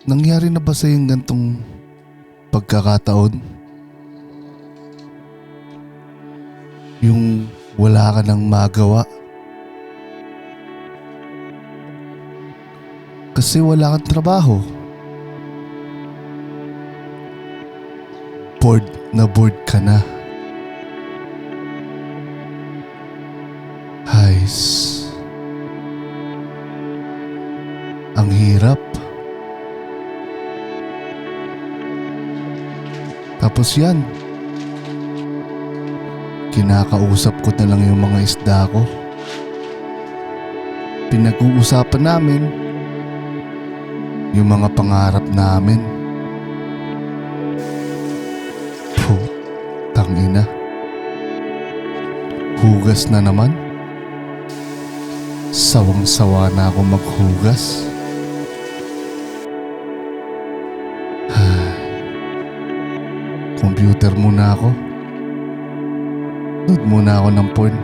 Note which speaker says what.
Speaker 1: Nangyari na ba sa'yo yung gantong pagkakataon? Yung wala ka nang magawa? Kasi wala kang trabaho. Bored na bored ka na. Hays. Ang hirap. Tapos yan, kinakausap ko na lang yung mga isda ko. Pinag-uusapan namin yung mga pangarap namin. Tangina. Hugas na naman. Sawang-sawa na ako maghugas. Computer muna ako. Load muna ako ng porn.